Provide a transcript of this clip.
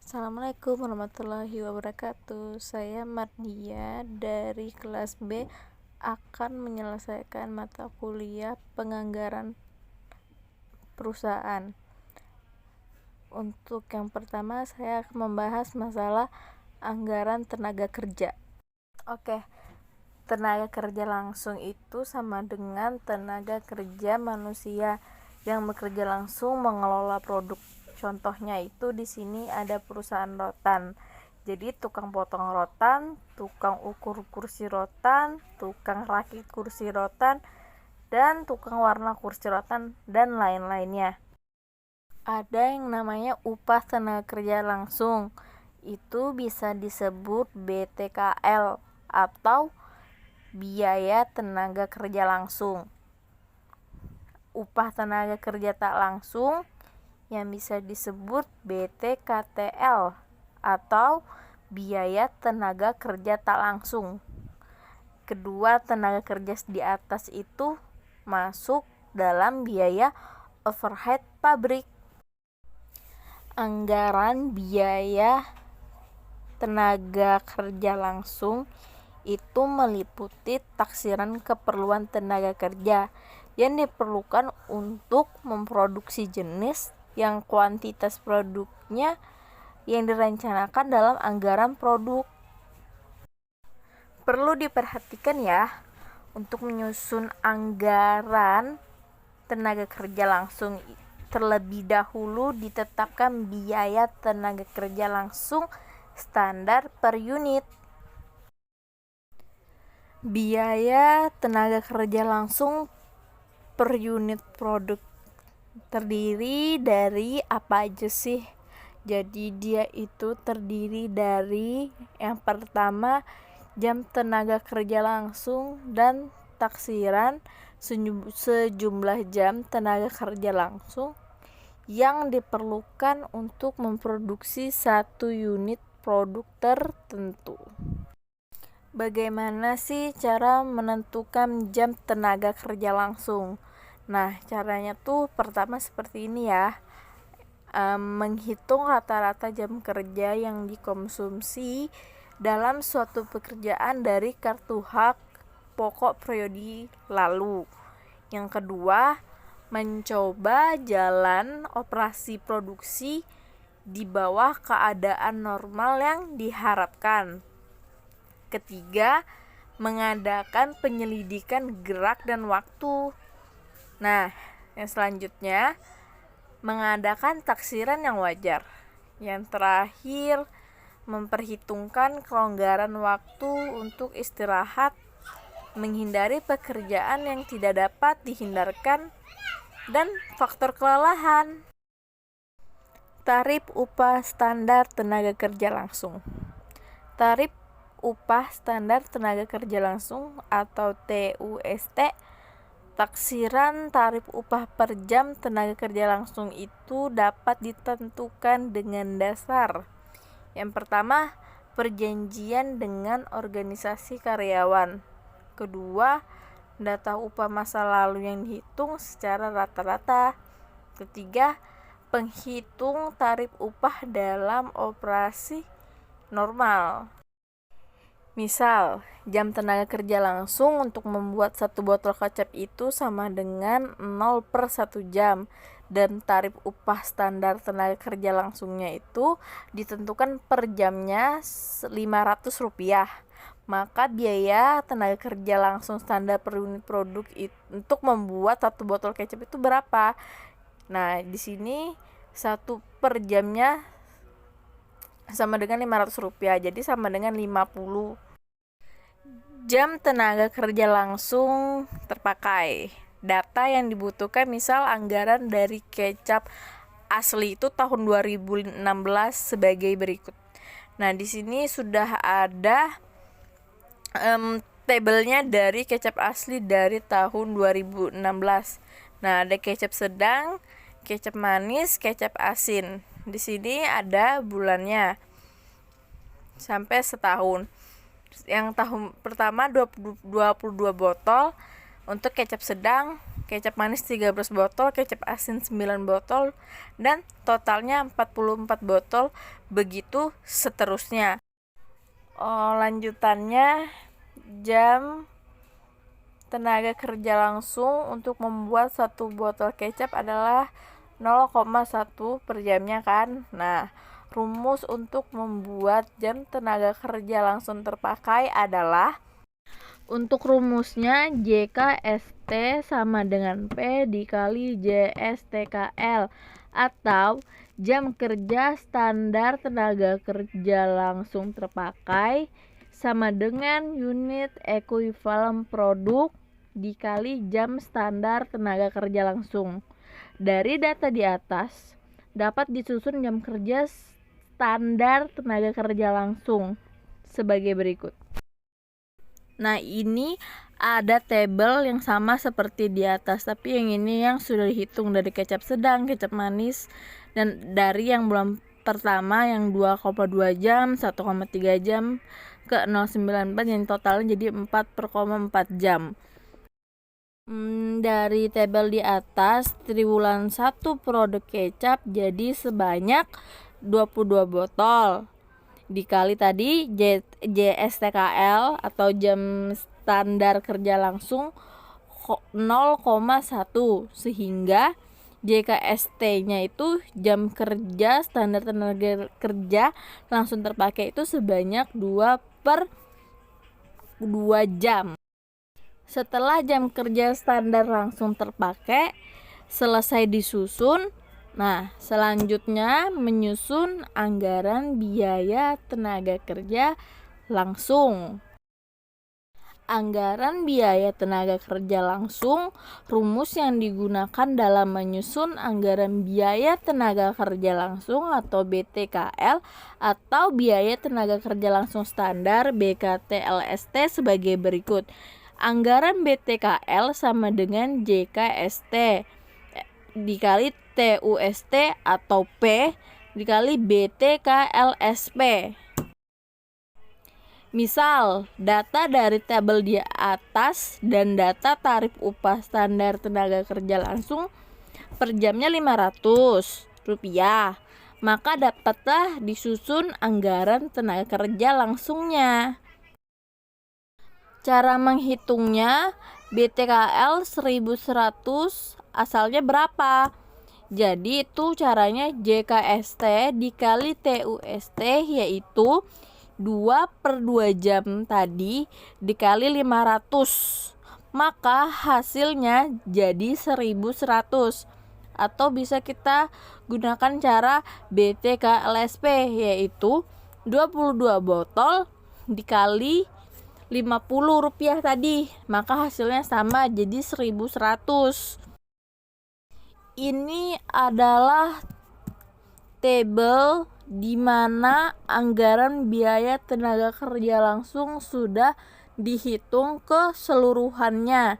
Assalamualaikum warahmatullahi wabarakatuh. Saya Mardia dari kelas B akan menyelesaikan mata kuliah penganggaran perusahaan. Untuk yang pertama saya akan membahas masalah anggaran tenaga kerja. Oke. Tenaga kerja langsung itu sama dengan tenaga kerja manusia yang bekerja langsung mengelola produk. Contohnya itu di sini ada perusahaan rotan. Jadi tukang potong rotan, tukang ukur kursi rotan, tukang rakit kursi rotan, dan tukang warna kursi rotan dan lain-lainnya. Ada yang namanya upah tenaga kerja langsung. Itu bisa disebut BTKL atau biaya tenaga kerja langsung. Upah tenaga kerja tak langsung yang bisa disebut BTKTL atau biaya tenaga kerja tak langsung. Kedua tenaga kerja di atas itu masuk dalam biaya overhead pabrik. Anggaran biaya tenaga kerja langsung itu meliputi taksiran keperluan tenaga kerja yang diperlukan untuk memproduksi jenis yang kuantitas produknya yang direncanakan dalam anggaran produk. Perlu diperhatikan ya, untuk menyusun anggaran tenaga kerja langsung terlebih dahulu ditetapkan biaya tenaga kerja langsung standar per unit. Biaya tenaga kerja langsung per unit produk terdiri dari apa aja sih? Jadi dia itu terdiri dari yang pertama jam tenaga kerja langsung dan taksiran sejumlah jam tenaga kerja langsung yang diperlukan untuk memproduksi satu unit produk tertentu. Bagaimana sih cara menentukan jam tenaga kerja langsung? Nah, caranya tuh pertama seperti ini ya. Menghitung rata-rata jam kerja yang dikonsumsi dalam suatu pekerjaan dari kartu hak pokok periode lalu. Yang kedua, mencoba jalan operasi produksi di bawah keadaan normal yang diharapkan. Ketiga, mengadakan penyelidikan gerak dan waktu. Nah, yang selanjutnya mengadakan taksiran yang wajar. Yang terakhir, memperhitungkan kelonggaran waktu untuk istirahat, menghindari pekerjaan yang tidak dapat dihindarkan, dan faktor kelelahan. Tarif upah standar tenaga kerja langsung. Tarif upah standar tenaga kerja langsung atau TUST. Taksiran tarif upah per jam tenaga kerja langsung itu dapat ditentukan dengan dasar. Yang pertama, perjanjian dengan organisasi karyawan. Kedua, data upah masa lalu yang dihitung secara rata-rata. Ketiga, penghitung tarif upah dalam operasi normal. Misal, jam tenaga kerja langsung untuk membuat satu botol kecap itu sama dengan 0/1 jam, dan tarif upah standar tenaga kerja langsungnya itu ditentukan per jamnya Rp500. Maka biaya tenaga kerja langsung standar per unit produk untuk membuat satu botol kecap itu berapa? Nah, di sini satu per jamnya sama dengan Rp500, jadi sama dengan 50 jam tenaga kerja langsung terpakai. Data yang dibutuhkan misal anggaran dari kecap asli itu tahun 2016 sebagai berikut. Nah, di sini sudah ada tabelnya dari kecap asli dari tahun 2016. Nah, ada kecap sedang, kecap manis, kecap asin. Di sini ada bulannya sampai setahun. Yang tahun pertama 22 botol untuk kecap sedang, kecap manis 13 botol, kecap asin 9 botol, dan totalnya 44 botol, begitu seterusnya. Lanjutannya, jam tenaga kerja langsung untuk membuat 1 botol kecap adalah 0,1 per jamnya kan. Nah, rumus untuk membuat jam tenaga kerja langsung terpakai adalah, untuk rumusnya JKST sama dengan P dikali JSTKL, atau jam kerja standar tenaga kerja langsung terpakai sama dengan unit ekuivalen produk dikali jam standar tenaga kerja langsung. Dari data di atas dapat disusun jam kerja standar tenaga kerja langsung sebagai berikut. Nah, ini ada tabel yang sama seperti di atas, tapi yang ini yang sudah dihitung dari kecap sedang, kecap manis, dan dari yang bulan pertama yang 2,2 jam, 1,3 jam ke 0,94 yang totalnya jadi 4/4 jam. Dari tabel di atas, triwulan 1 produk kecap jadi sebanyak 22 botol. Dikali tadi JSTKL atau jam standar kerja langsung 0,1, sehingga JKST-nya itu jam kerja standar tenaga kerja langsung terpakai itu sebanyak 2/2 jam. Setelah jam kerja standar langsung terpakai selesai disusun, nah selanjutnya menyusun anggaran biaya tenaga kerja langsung. Anggaran biaya tenaga kerja langsung, rumus yang digunakan dalam menyusun anggaran biaya tenaga kerja langsung atau BTKL atau biaya tenaga kerja langsung standar BKTLST sebagai berikut. Anggaran BTKL sama dengan JKST dikali TUST atau P dikali BTKLSP. Misal, data dari tabel di atas dan data tarif upah standar tenaga kerja langsung per jamnya Rp500, maka dapatlah disusun anggaran tenaga kerja langsungnya. Cara menghitungnya, BTKL 1.100 asalnya berapa? Jadi itu caranya JKST dikali TUST, yaitu 2/2 jam tadi dikali 500, maka hasilnya jadi 1.100. Atau bisa kita gunakan cara BTKLSP, yaitu 22 botol dikali Rp50 tadi, maka hasilnya sama, jadi 1.100. Ini adalah tabel di mana anggaran biaya tenaga kerja langsung sudah dihitung keseluruhannya.